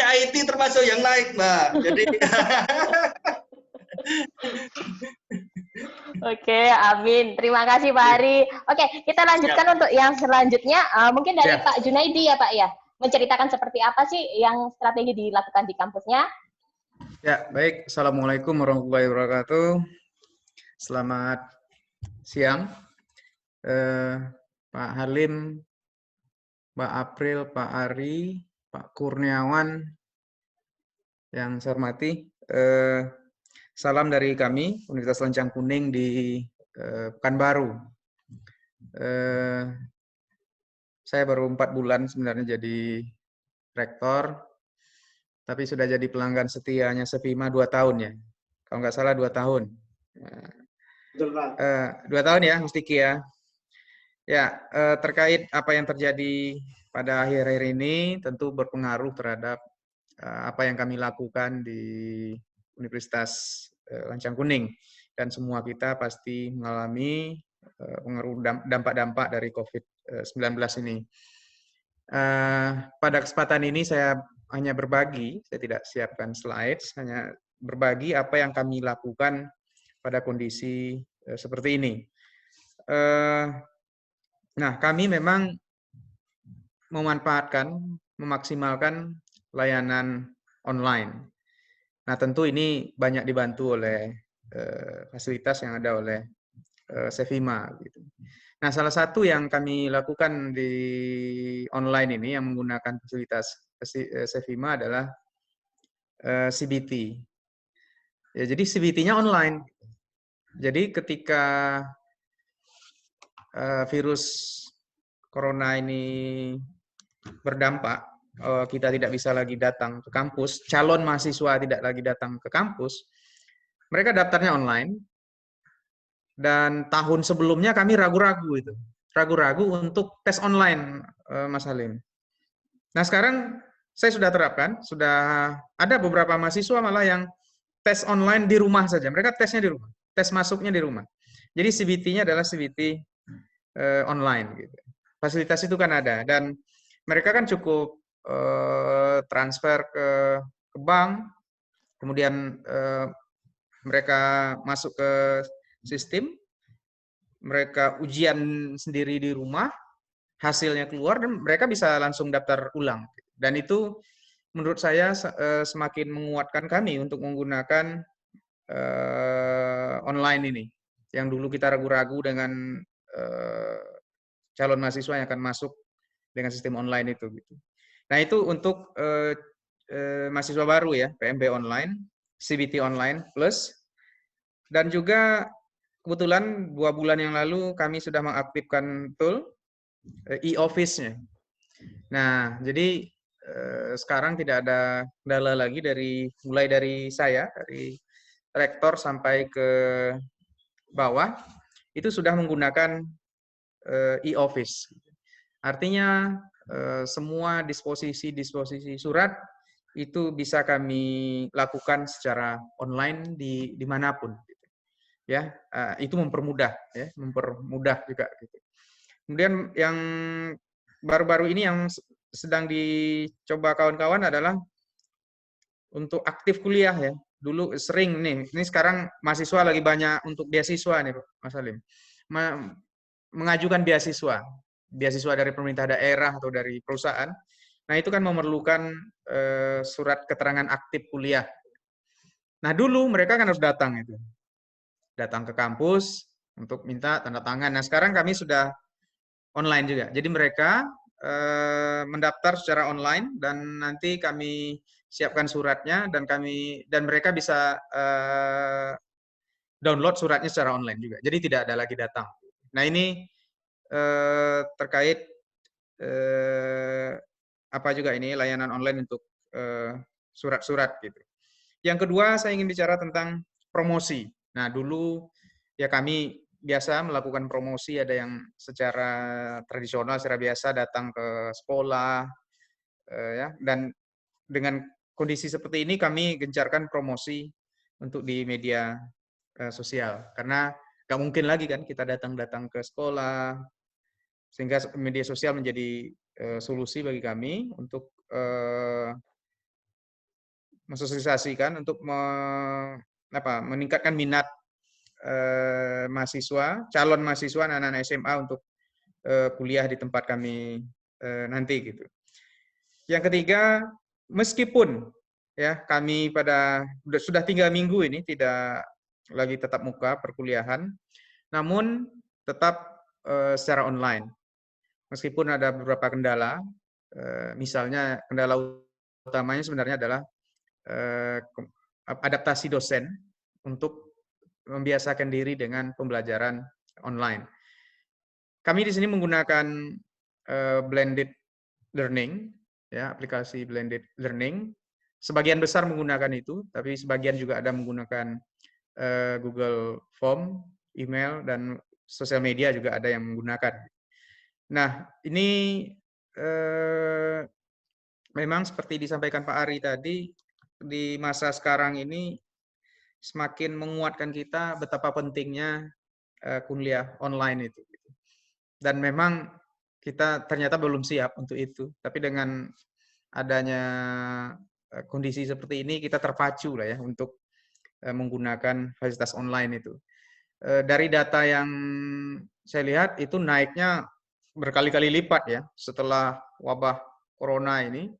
ahli IT termasuk yang naik, Mbak. Jadi Oke, amin. Terima kasih Pak Ari. Oke, kita lanjutkan siap. untuk yang selanjutnya. Mungkin dari Siap. Pak Junaidi ya Pak ya, menceritakan seperti apa sih yang strategi dilakukan di kampusnya. Ya, baik. Assalamualaikum warahmatullahi wabarakatuh. Selamat siang, Pak Halim, Mbak April, Pak Ari, Pak Kurniawan, yang saya hormati. Salam dari kami, Universitas Lancang Kuning di Pekanbaru. Saya baru 4 bulan sebenarnya jadi rektor, tapi sudah jadi pelanggan setianya Sevima 2 tahun ya. Kalau nggak salah 2 tahun. 2 tahun ya, Mas Diki ya. Ya, terkait apa yang terjadi pada akhir-akhir ini tentu berpengaruh terhadap apa yang kami lakukan di Universitas Lancang Kuning. Dan semua kita pasti mengalami pengaruh dampak-dampak dari COVID-19 ini. Pada kesempatan ini saya hanya berbagi, saya tidak siapkan slides, hanya berbagi apa yang kami lakukan pada kondisi seperti ini. Nah, kami memang memaksimalkan layanan online. Nah, tentu ini banyak dibantu oleh fasilitas yang ada oleh Sevima. Gitu. Nah, salah satu yang kami lakukan di online ini yang menggunakan fasilitas Sevima adalah CBT. Ya, jadi CBT-nya online. Jadi ketika virus corona ini berdampak, kita tidak bisa lagi datang ke kampus, calon mahasiswa tidak lagi datang ke kampus, mereka daftarnya online, dan tahun sebelumnya kami ragu-ragu untuk tes online, Mas Halim. Nah sekarang saya sudah terapkan, sudah ada beberapa mahasiswa malah yang tes online di rumah saja, mereka tesnya di rumah, tes masuknya di rumah. Jadi CBT-nya adalah CBT online. Gitu. Fasilitas itu kan ada, dan mereka kan cukup transfer ke bank, kemudian mereka masuk ke sistem, mereka ujian sendiri di rumah, hasilnya keluar, dan mereka bisa langsung daftar ulang. Dan itu menurut saya semakin menguatkan kami untuk menggunakan online ini. Yang dulu kita ragu-ragu dengan calon mahasiswa yang akan masuk dengan sistem online itu. Gitu. Nah itu untuk mahasiswa baru ya, PMB online, CBT online plus, dan juga kebetulan 2 bulan yang lalu kami sudah mengaktifkan tool e-office-nya. Nah jadi sekarang tidak ada kendala lagi mulai dari saya, dari rektor sampai ke bawah, itu sudah menggunakan e-office. Artinya semua disposisi surat itu bisa kami lakukan secara online dimanapun. Ya, itu mempermudah juga. Gitu. Kemudian yang baru-baru ini yang sedang dicoba kawan-kawan adalah untuk aktif kuliah ya. Dulu sering nih, ini sekarang mahasiswa lagi banyak untuk beasiswa nih Mas Halim. Mengajukan beasiswa dari pemerintah daerah atau dari perusahaan. Nah, itu kan memerlukan surat keterangan aktif kuliah. Nah, dulu mereka kan harus datang itu. Datang ke kampus untuk minta tanda tangan. Nah, sekarang kami sudah online juga. Jadi mereka mendaftar secara online, dan nanti kami siapkan suratnya, dan mereka bisa download suratnya secara online juga. Jadi tidak ada lagi datang. Nah, ini terkait apa juga ini layanan online untuk surat-surat gitu. Yang kedua saya ingin bicara tentang promosi. Nah dulu ya kami biasa melakukan promosi, ada yang secara tradisional, secara biasa datang ke sekolah, ya, dan dengan kondisi seperti ini kami gencarkan promosi untuk di media sosial, karena nggak mungkin lagi kan kita datang ke sekolah, sehingga media sosial menjadi solusi bagi kami untuk mensosialisasikan untuk meningkatkan minat mahasiswa, calon mahasiswa anak-anak SMA untuk kuliah di tempat kami nanti gitu. Yang ketiga, meskipun ya kami sudah 3 minggu ini tidak lagi tatap muka perkuliahan, namun tetap secara online. Meskipun ada beberapa kendala, misalnya kendala utamanya sebenarnya adalah adaptasi dosen untuk membiasakan diri dengan pembelajaran online. Kami di sini menggunakan blended learning, ya, aplikasi blended learning. Sebagian besar menggunakan itu, tapi sebagian juga ada menggunakan Google Form, email, dan sosial media juga ada yang menggunakan. Nah, ini memang seperti disampaikan Pak Ari tadi, di masa sekarang ini semakin menguatkan kita betapa pentingnya kuliah online itu. Dan memang kita ternyata belum siap untuk itu. Tapi dengan adanya kondisi seperti ini, kita terpacu lah ya untuk menggunakan fasilitas online itu. Dari data yang saya lihat itu naiknya berkali-kali lipat ya setelah wabah corona ini.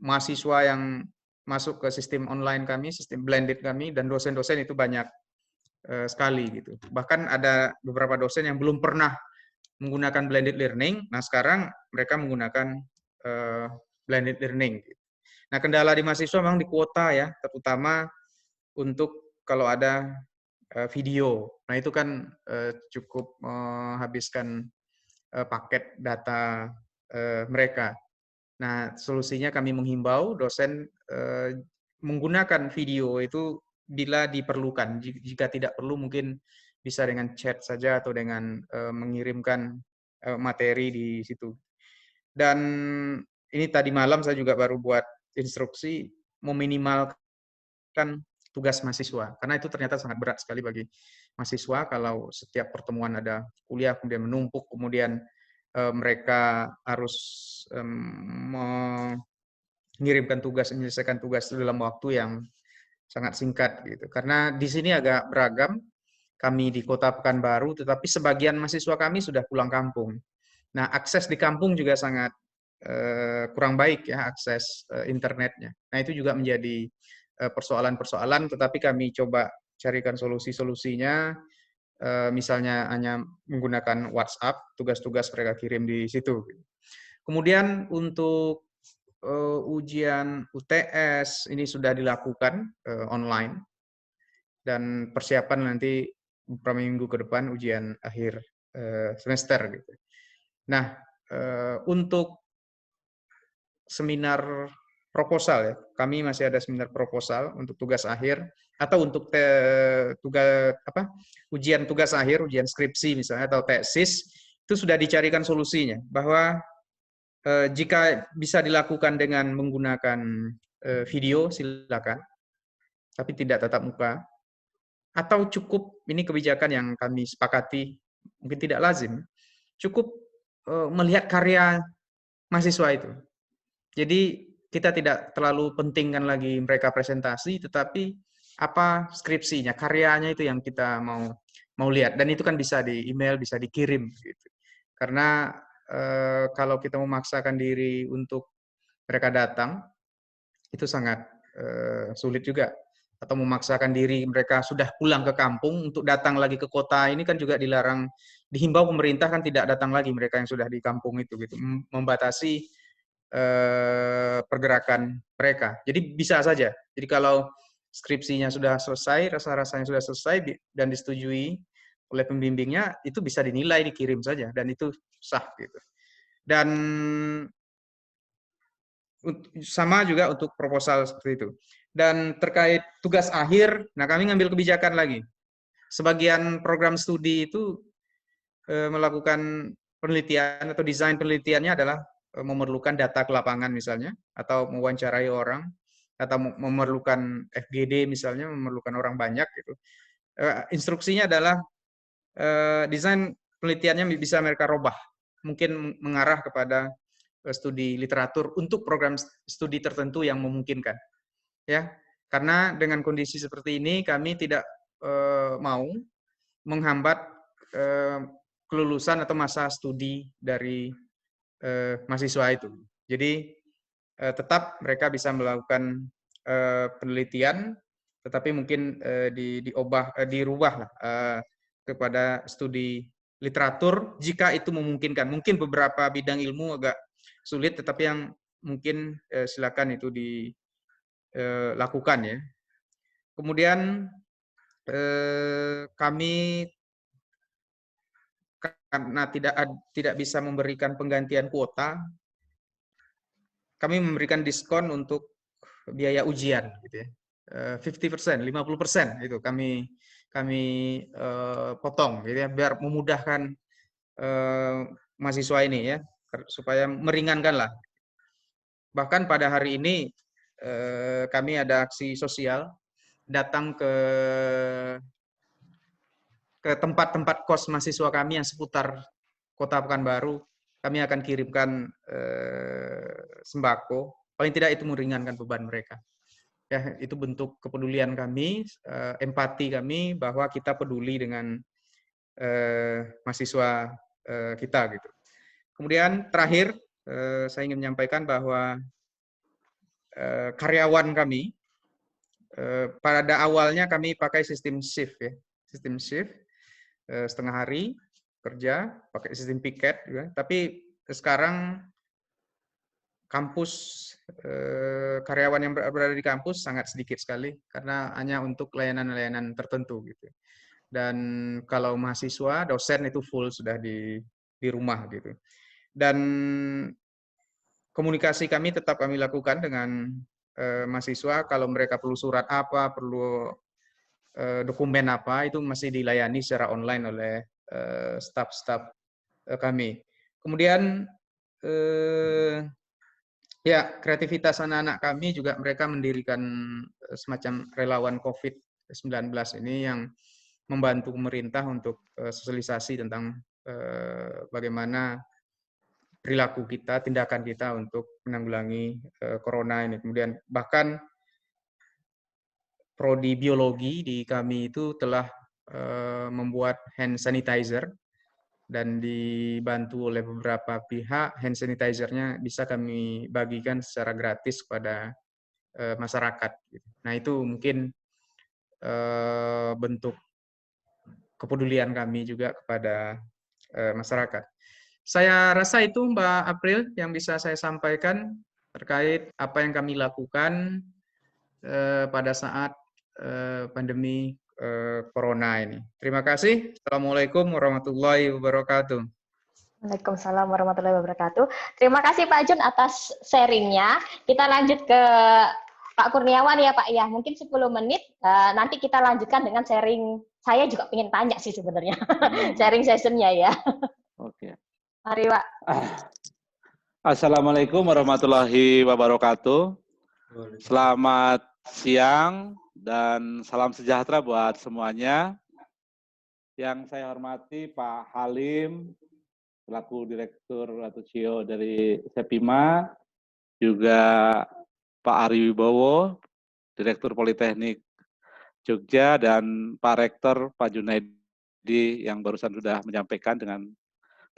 Mahasiswa yang masuk ke sistem online kami, sistem blended kami, dan dosen-dosen itu banyak sekali gitu. Bahkan ada beberapa dosen yang belum pernah menggunakan blended learning. Nah, sekarang mereka menggunakan blended learning. Nah, kendala di mahasiswa memang di kuota ya, terutama untuk kalau ada video. Nah, itu kan cukup menghabiskan paket data mereka. Nah, solusinya kami menghimbau dosen menggunakan video itu bila diperlukan. Jika tidak perlu mungkin bisa dengan chat saja atau dengan mengirimkan materi di situ. Dan ini tadi malam saya juga baru buat instruksi meminimalkan tugas mahasiswa. Karena itu ternyata sangat berat sekali bagi mahasiswa kalau setiap pertemuan ada kuliah kemudian menumpuk, kemudian mereka harus mengirimkan tugas, menyelesaikan tugas dalam waktu yang sangat singkat gitu. Karena di sini agak beragam. Kami di Kota Pekanbaru, tetapi sebagian mahasiswa kami sudah pulang kampung. Nah, akses di kampung juga sangat kurang baik ya, akses internetnya. Nah, itu juga menjadi persoalan-persoalan, tetapi kami coba carikan solusi-solusinya. Misalnya hanya menggunakan WhatsApp, tugas-tugas mereka kirim di situ. Kemudian untuk ujian UTS ini sudah dilakukan online dan persiapan nanti beberapa minggu ke depan ujian akhir semester gitu. Nah, untuk seminar proposal ya, kami masih ada seminar proposal untuk tugas akhir atau untuk ujian tugas akhir, ujian skripsi misalnya atau tesis, itu sudah dicarikan solusinya bahwa jika bisa dilakukan dengan menggunakan video silakan, tapi tidak tatap muka, atau cukup, ini kebijakan yang kami sepakati mungkin tidak lazim, cukup melihat karya mahasiswa itu. Jadi kita tidak terlalu pentingkan lagi mereka presentasi, tetapi apa skripsinya, karyanya itu yang kita mau lihat. Dan itu kan bisa di email, bisa dikirim gitu. Karena kalau kita memaksakan diri untuk mereka datang, itu sangat sulit juga. Atau memaksakan diri mereka sudah pulang ke kampung untuk datang lagi ke kota, ini kan juga dilarang, dihimbau pemerintah kan tidak datang lagi mereka yang sudah di kampung itu gitu, membatasi pergerakan mereka. Jadi bisa saja. Jadi kalau skripsinya sudah selesai, rasa-rasanya sudah selesai dan disetujui oleh pembimbingnya, itu bisa dinilai, dikirim saja dan itu sah gitu. Dan sama juga untuk proposal seperti itu. Dan terkait tugas akhir, nah kami ngambil kebijakan lagi. Sebagian program studi itu melakukan penelitian atau desain penelitiannya adalah memerlukan data ke lapangan misalnya, atau mewawancarai orang, atau memerlukan FGD misalnya, memerlukan orang banyak gitu. Instruksinya adalah desain penelitiannya bisa mereka robah, mungkin mengarah kepada studi literatur untuk program studi tertentu yang memungkinkan. ya. Karena dengan kondisi seperti ini kami tidak mau menghambat kelulusan atau masa studi dari mahasiswa itu. Jadi tetap mereka bisa melakukan penelitian, tetapi mungkin dirubah lah kepada studi literatur jika itu memungkinkan. Mungkin beberapa bidang ilmu agak sulit, tetapi yang mungkin silakan itu dilakukan ya. Kemudian kami karena tidak bisa memberikan penggantian kuota, kami memberikan diskon untuk biaya ujian gitu ya. 50%, 50% itu kami potong gitu ya, biar memudahkan mahasiswa ini ya, supaya meringankan lah. Bahkan pada hari ini kami ada aksi sosial, datang ke tempat-tempat kos mahasiswa kami yang seputar Kota Pekanbaru. Kami akan kirimkan sembako, paling tidak itu meringankan beban mereka. Ya, itu bentuk kepedulian kami, empati kami bahwa kita peduli dengan mahasiswa kita gitu. Kemudian terakhir saya ingin menyampaikan bahwa karyawan kami pada awalnya kami pakai sistem shift ya, sistem shift setengah hari kerja pakai sistem piket juga. Tapi sekarang kampus karyawan yang berada di kampus sangat sedikit sekali karena hanya untuk layanan-layanan tertentu gitu. Dan kalau mahasiswa, dosen itu full sudah di rumah gitu. Dan komunikasi kami tetap kami lakukan dengan mahasiswa, kalau mereka perlu surat apa, perlu dokumen apa, itu masih dilayani secara online oleh staf-staf kami. Kemudian ya, kreativitas anak-anak kami juga mereka mendirikan semacam relawan COVID-19 ini yang membantu pemerintah untuk sosialisasi tentang bagaimana perilaku kita, tindakan kita untuk menanggulangi corona ini. Kemudian bahkan prodi biologi di kami itu telah membuat hand sanitizer, dan dibantu oleh beberapa pihak, hand sanitizer-nya bisa kami bagikan secara gratis kepada masyarakat. Nah, itu mungkin bentuk kepedulian kami juga kepada masyarakat. Saya rasa itu Mbak April yang bisa saya sampaikan terkait apa yang kami lakukan pada saat pandemi corona ini. Terima kasih. Assalamualaikum warahmatullahi wabarakatuh. Waalaikumsalam warahmatullahi wabarakatuh. Terima kasih Pak Jun atas sharingnya. Kita lanjut ke Pak Kurniawan ya Pak ya. Mungkin 10 menit nanti kita lanjutkan dengan sharing. Saya juga ingin tanya sih sebenarnya. Sharing sessionnya ya. Oke. Mari Pak. Assalamualaikum warahmatullahi wabarakatuh. Selamat siang dan salam sejahtera buat semuanya. Yang saya hormati Pak Halim, selaku Direktur atau CEO dari Sepima, juga Pak Ari Wibowo, Direktur Politeknik Jogja, dan Pak Rektor, Pak Junaidi, yang barusan sudah menyampaikan dengan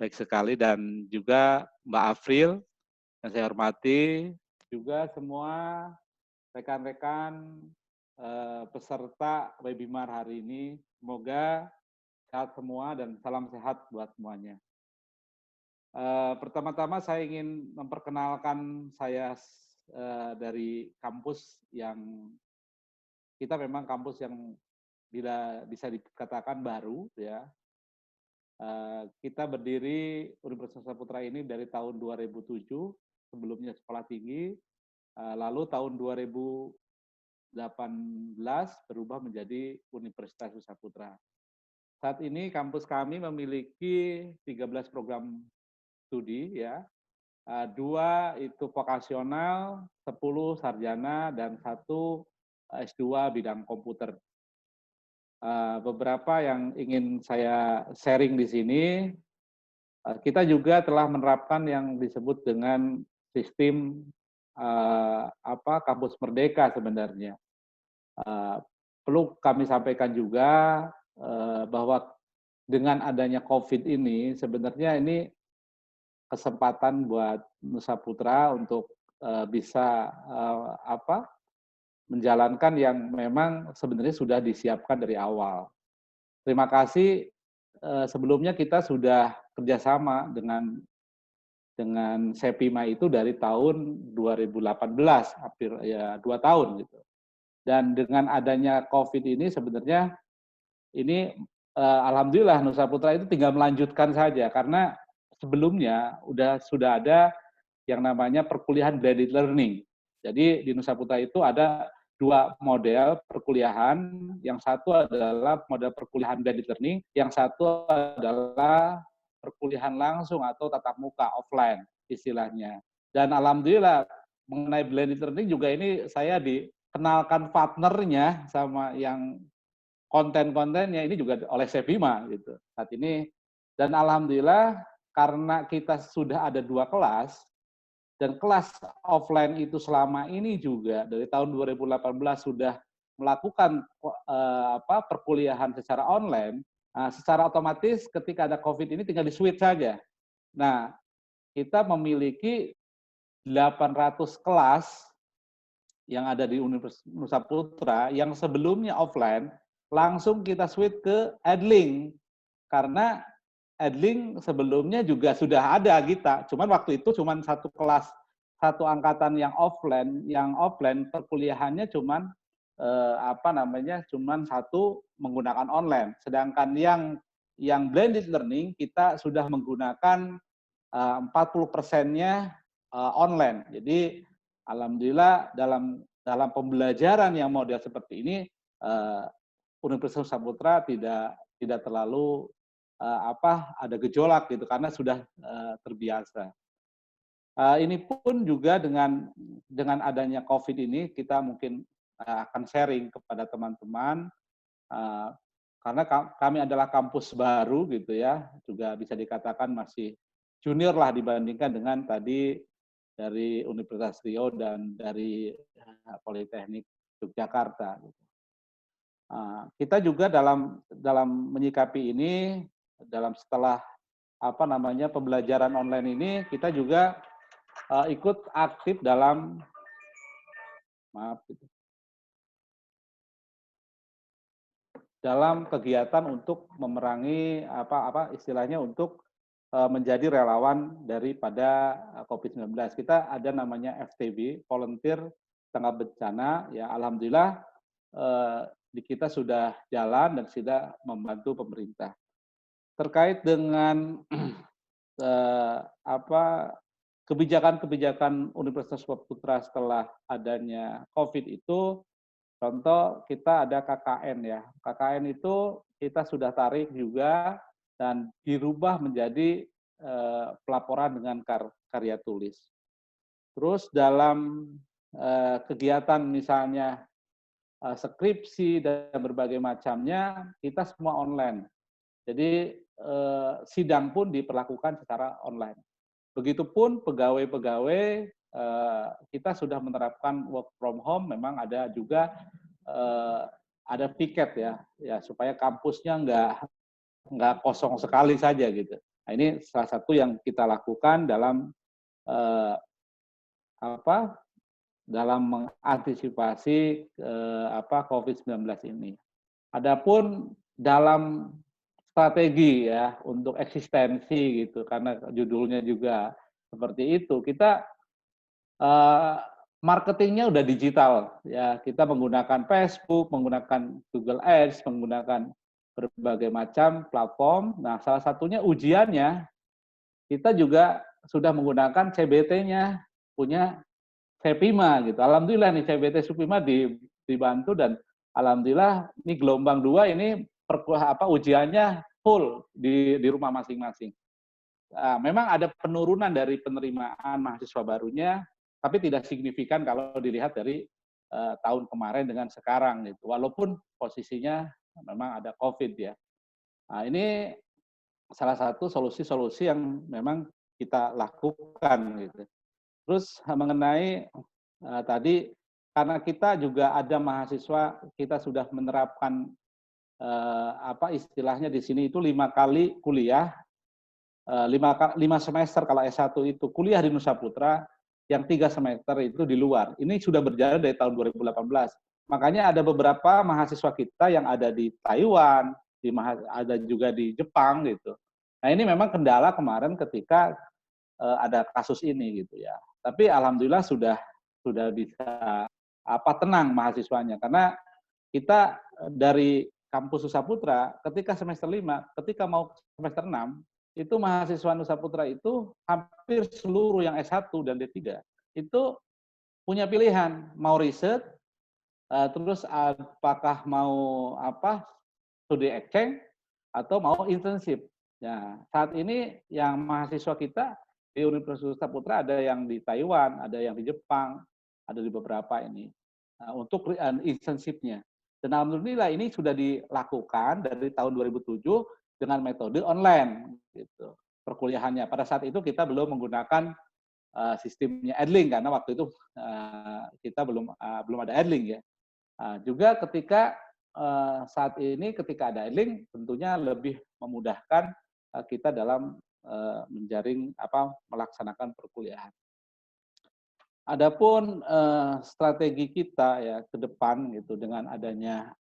baik sekali, dan juga Mbak April, yang saya hormati, juga semua rekan-rekan peserta webinar hari ini. Semoga sehat semua dan salam sehat buat semuanya. Pertama-tama saya ingin memperkenalkan saya dari kampus yang kita memang kampus yang bisa dikatakan baru ya. Kita berdiri Universitas Saputra ini dari tahun 2007, sebelumnya sekolah tinggi, lalu tahun 2018 berubah menjadi Universitas Saputra. Saat ini kampus kami memiliki 13 program studi ya, 2 itu vokasional, 10 sarjana, dan 1 S2 bidang komputer. Beberapa yang ingin saya sharing di sini, kita juga telah menerapkan yang disebut dengan sistem kampus Merdeka sebenarnya. Perlu kami sampaikan juga bahwa dengan adanya COVID ini sebenarnya ini kesempatan buat Nusa Putra untuk bisa menjalankan yang memang sebenarnya sudah disiapkan dari awal. Terima kasih. Sebelumnya kita sudah kerjasama dengan Sepima itu dari tahun 2018, hampir ya 2 tahun gitu. Dan dengan adanya COVID ini sebenarnya ini alhamdulillah Nusa Putra itu tinggal melanjutkan saja karena sebelumnya sudah ada yang namanya perkuliahan blended learning. Jadi di Nusa Putra itu ada 2 model perkuliahan, yang satu adalah model perkuliahan blended learning, yang satu adalah perkuliahan langsung atau tatap muka offline istilahnya. Dan alhamdulillah mengenai blended learning juga ini saya dikenalkan partnernya sama yang konten-kontennya ini juga oleh Sepima gitu saat ini. Dan alhamdulillah karena kita sudah ada 2 kelas, dan kelas offline itu selama ini juga dari tahun 2018 sudah melakukan perkuliahan secara online, secara otomatis ketika ada COVID ini tinggal di-switch saja. Nah, kita memiliki 800 kelas yang ada di Universitas Nusa Putra yang sebelumnya offline, langsung kita switch ke Edlink. Karena Edlink sebelumnya juga sudah ada kita, cuman waktu itu cuman 1 kelas, 1 angkatan yang offline perkuliahannya cuman cuman 1 menggunakan online. Sedangkan yang blended learning kita sudah menggunakan 40%-nya online. Jadi alhamdulillah dalam pembelajaran yang model seperti ini Universitas Nusa Putra tidak terlalu ada gejolak gitu karena sudah terbiasa. Ini pun juga dengan adanya COVID ini kita mungkin akan sharing kepada teman-teman karena kami adalah kampus baru gitu ya, juga bisa dikatakan masih junior lah dibandingkan dengan tadi dari Universitas Riau dan dari Politeknik Yogyakarta. Kita juga dalam menyikapi ini, setelah pembelajaran online ini, kita juga ikut aktif dalam kegiatan untuk memerangi istilahnya untuk menjadi relawan daripada COVID-19. Kita ada namanya FTB, Volunteer Tanggap Bencana. Ya, alhamdulillah di kita sudah jalan dan sudah membantu pemerintah. Terkait dengan kebijakan Universitas Nusa Putra setelah adanya COVID itu, contoh kita ada KKN ya. KKN itu kita sudah tarik juga dan dirubah menjadi pelaporan dengan karya tulis. Terus dalam kegiatan misalnya skripsi dan berbagai macamnya, kita semua online. Jadi sidang pun diperlakukan secara online. Begitupun pegawai-pegawai kita sudah menerapkan work from home. Memang ada juga ada piket ya supaya kampusnya nggak kosong sekali saja gitu. Nah, ini salah satu yang kita lakukan dalam dalam mengantisipasi COVID-19 ini. Adapun dalam strategi ya untuk eksistensi gitu, karena judulnya juga seperti itu, kita marketingnya udah digital ya, kita menggunakan Facebook, menggunakan Google Ads, menggunakan berbagai macam platform. Nah, salah satunya ujiannya kita juga sudah menggunakan CBT-nya punya Sepima gitu. Alhamdulillah nih CBT Sepima dibantu dan alhamdulillah ini gelombang 2 ini ujiannya full di rumah masing-masing. Nah, memang ada penurunan dari penerimaan mahasiswa barunya, tapi tidak signifikan kalau dilihat dari tahun kemarin dengan sekarang gitu. Walaupun posisinya memang ada COVID ya. Nah, ini salah satu solusi-solusi yang memang kita lakukan gitu. Terus mengenai tadi, karena kita juga ada mahasiswa, kita sudah menerapkan apa istilahnya di sini itu 5 kali kuliah, 5 semester kalau S1 itu kuliah di Nusa Putra, yang 3 semester itu di luar. Ini sudah berjalan dari tahun 2018. Makanya ada beberapa mahasiswa kita yang ada di Taiwan, ada juga di Jepang gitu. Nah ini memang kendala kemarin ketika ada kasus ini gitu ya. Tapi alhamdulillah sudah bisa tenang mahasiswanya, karena kita dari kampus Nusa Putra ketika semester 5, ketika mau semester 6, itu mahasiswa Nusa Putra itu hampir seluruh yang S1 dan D3 itu punya pilihan mau riset, terus apakah mau studi exchange atau mau internship. Nah, saat ini yang mahasiswa kita di Universitas Nusa Putra ada yang di Taiwan, ada yang di Jepang, ada di beberapa ini untuk internship-nya. Dan alhamdulillah ini sudah dilakukan dari tahun 2007 dengan metode online gitu perkuliahannya. Pada saat itu kita belum menggunakan sistemnya Edling karena waktu itu kita belum ada Edling ya. Juga ketika saat ini ketika ada Edling tentunya lebih memudahkan kita dalam menjaring melaksanakan perkuliahan. Adapun strategi kita ya ke depan gitu dengan adanya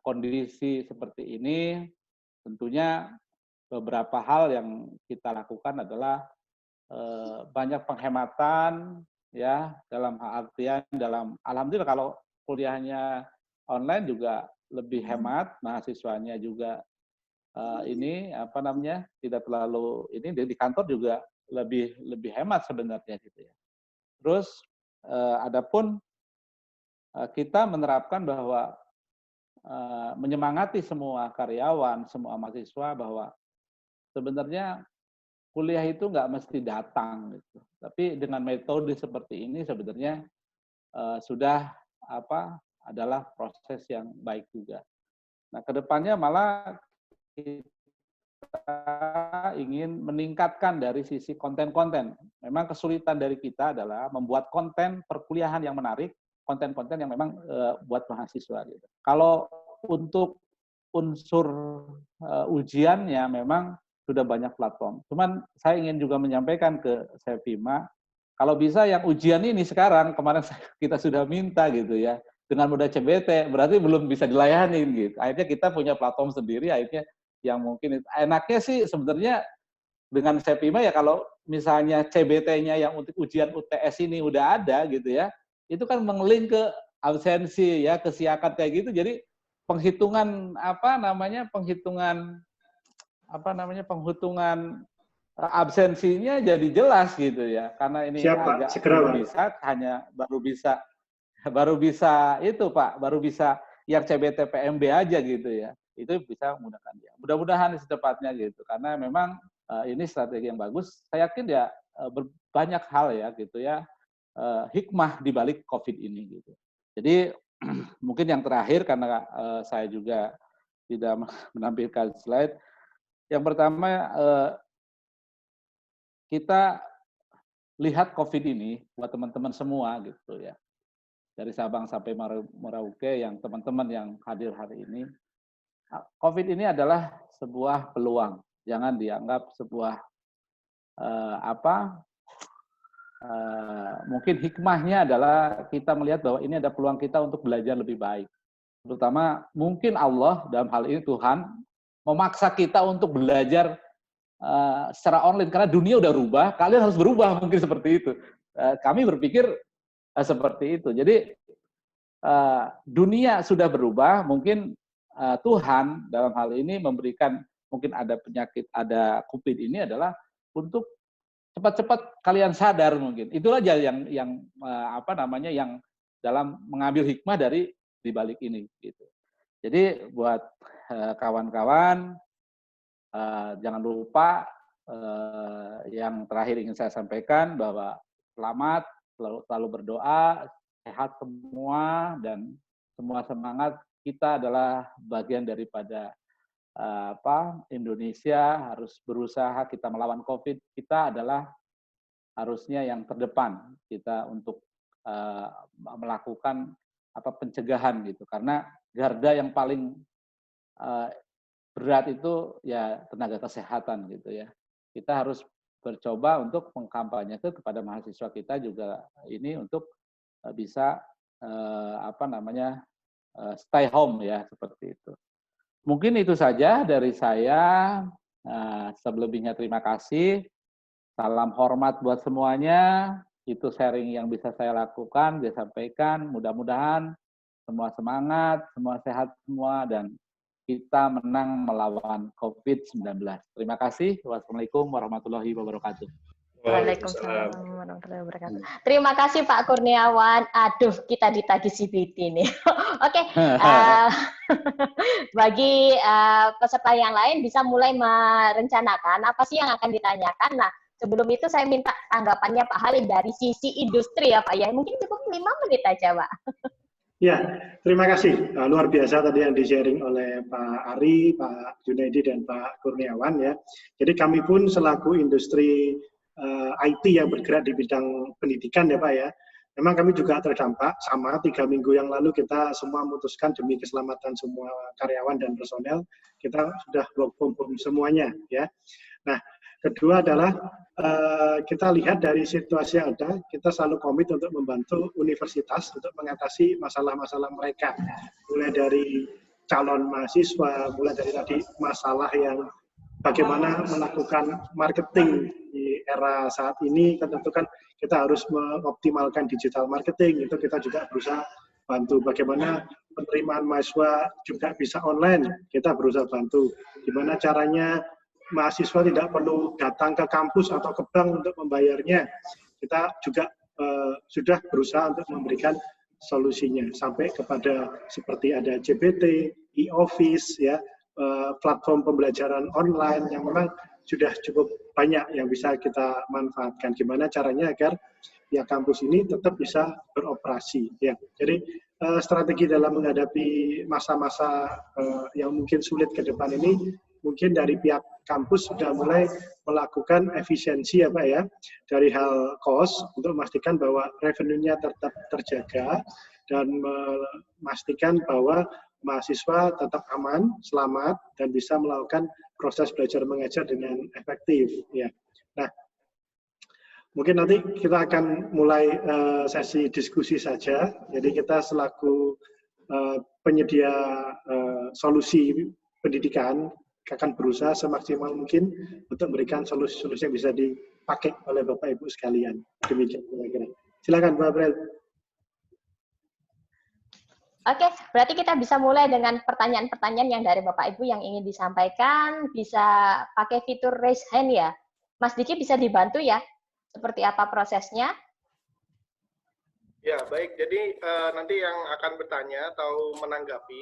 kondisi seperti ini, tentunya beberapa hal yang kita lakukan adalah banyak penghematan ya, dalam artian alhamdulillah kalau kuliahnya online juga lebih hemat, mahasiswanya juga tidak terlalu ini di kantor juga lebih hemat sebenarnya gitu ya. Terus adapun kita menerapkan bahwa menyemangati semua karyawan, semua mahasiswa bahwa sebenarnya kuliah itu nggak mesti datang gitu. Tapi dengan metode seperti ini sebenarnya sudah adalah proses yang baik juga. Nah, kedepannya malah kita ingin meningkatkan dari sisi konten-konten. Memang kesulitan dari kita adalah membuat konten perkuliahan yang menarik, konten-konten yang memang buat mahasiswa. Gitu. Kalau untuk unsur ujiannya memang sudah banyak platform. Cuman saya ingin juga menyampaikan ke Sevima, kalau bisa yang ujian ini sekarang, kemarin kita sudah minta gitu ya, dengan moda CBT, berarti belum bisa dilayani gitu. Akhirnya kita punya platform sendiri, akhirnya yang mungkin enaknya sih sebenarnya dengan Sevima ya kalau misalnya CBT-nya yang untuk ujian UTS ini udah ada gitu ya, itu kan mengelink ke absensi ya, kesiakan kayak gitu, jadi penghitungan penghitungan absensinya jadi jelas gitu ya, karena ini agak belum bisa, baru bisa itu Pak, baru bisa yang CBT PMB aja gitu ya, itu bisa menggunakan dia. Mudah-mudahan secepatnya gitu, karena memang ini strategi yang bagus. Saya yakin ya banyak hal ya gitu ya, hikmah di balik COVID ini gitu. Jadi mungkin yang terakhir karena saya juga tidak menampilkan slide. Yang pertama kita lihat COVID ini buat teman-teman semua gitu ya. Dari Sabang sampai Merauke yang teman-teman yang hadir hari ini, COVID ini adalah sebuah peluang. Jangan dianggap sebuah mungkin hikmahnya adalah kita melihat bahwa ini ada peluang kita untuk belajar lebih baik. Terutama mungkin Allah dalam hal ini Tuhan memaksa kita untuk belajar secara online karena dunia udah rubah, kalian harus berubah mungkin seperti itu. Kami berpikir seperti itu. Jadi dunia sudah berubah, mungkin Tuhan dalam hal ini memberikan mungkin ada penyakit, ada COVID ini adalah untuk cepat-cepat kalian sadar mungkin. Itulah yang yang dalam mengambil hikmah dari di balik ini gitu. Jadi buat kawan-kawan jangan lupa yang terakhir ingin saya sampaikan bahwa selamat, selalu berdoa, sehat semua dan semua semangat. Kita adalah bagian daripada Indonesia harus berusaha kita melawan COVID. Kita adalah harusnya yang terdepan kita untuk melakukan pencegahan gitu, karena garda yang paling berat itu ya tenaga kesehatan gitu ya. Kita harus bercoba untuk mengkampanyekan kepada mahasiswa kita juga ini untuk bisa stay home ya, seperti itu. Mungkin itu saja dari saya. Selebihnya terima kasih. Salam hormat buat semuanya. Itu sharing yang bisa saya lakukan, saya sampaikan. Mudah-mudahan semua semangat, semua sehat semua, dan kita menang melawan COVID-19. Terima kasih. Wassalamualaikum warahmatullahi wabarakatuh. Waalaikumsalam warahmatullahi wabarakatuh. Terima kasih Pak Kurniawan. Aduh, kita ditagih CBT nih. Oke, bagi peserta yang lain bisa mulai merencanakan apa sih yang akan ditanyakan. Nah, sebelum itu saya minta tanggapannya Pak Halim dari sisi industri ya Pak ya. Mungkin cukup 5 menit aja Pak. Ya, terima kasih. Luar biasa tadi yang di-sharing oleh Pak Ari, Pak Junaidi, dan Pak Kurniawan ya. Jadi kami pun selaku industri IT yang bergerak di bidang pendidikan ya Pak ya, memang kami juga terdampak sama 3 minggu yang lalu kita semua memutuskan demi keselamatan semua karyawan dan personel, kita sudah work from home semuanya ya. Nah, kedua adalah kita lihat dari situasi yang ada, kita selalu komit untuk membantu universitas untuk mengatasi masalah-masalah mereka, mulai dari calon mahasiswa, mulai dari tadi masalah yang bagaimana melakukan marketing di era saat ini. Tentu kan kita harus mengoptimalkan digital marketing, itu kita juga berusaha bantu. Bagaimana penerimaan mahasiswa juga bisa online, kita berusaha bantu. Gimana caranya mahasiswa tidak perlu datang ke kampus atau ke bank untuk membayarnya, kita juga sudah berusaha untuk memberikan solusinya, sampai kepada seperti ada JBT, e-office ya, platform pembelajaran online yang memang sudah cukup banyak yang bisa kita manfaatkan. Gimana caranya agar ya kampus ini tetap bisa beroperasi ya. Jadi strategi dalam menghadapi masa-masa yang mungkin sulit ke depan ini, mungkin dari pihak kampus sudah mulai melakukan efisiensi ya Pak ya, dari hal cost untuk memastikan bahwa revenue-nya tetap terjaga dan memastikan bahwa mahasiswa tetap aman, selamat, dan bisa melakukan proses belajar mengajar dengan efektif. Ya. Nah, mungkin nanti kita akan mulai sesi diskusi saja. Jadi kita selaku penyedia solusi pendidikan akan berusaha semaksimal mungkin untuk memberikan solusi-solusi yang bisa dipakai oleh Bapak Ibu sekalian. Demikian kira-kira. Silakan Pak April. Oke, berarti kita bisa mulai dengan pertanyaan-pertanyaan yang dari Bapak Ibu yang ingin disampaikan. Bisa pakai fitur raise hand ya. Mas Diki bisa dibantu ya? Seperti apa prosesnya? Ya, baik. Jadi nanti yang akan bertanya atau menanggapi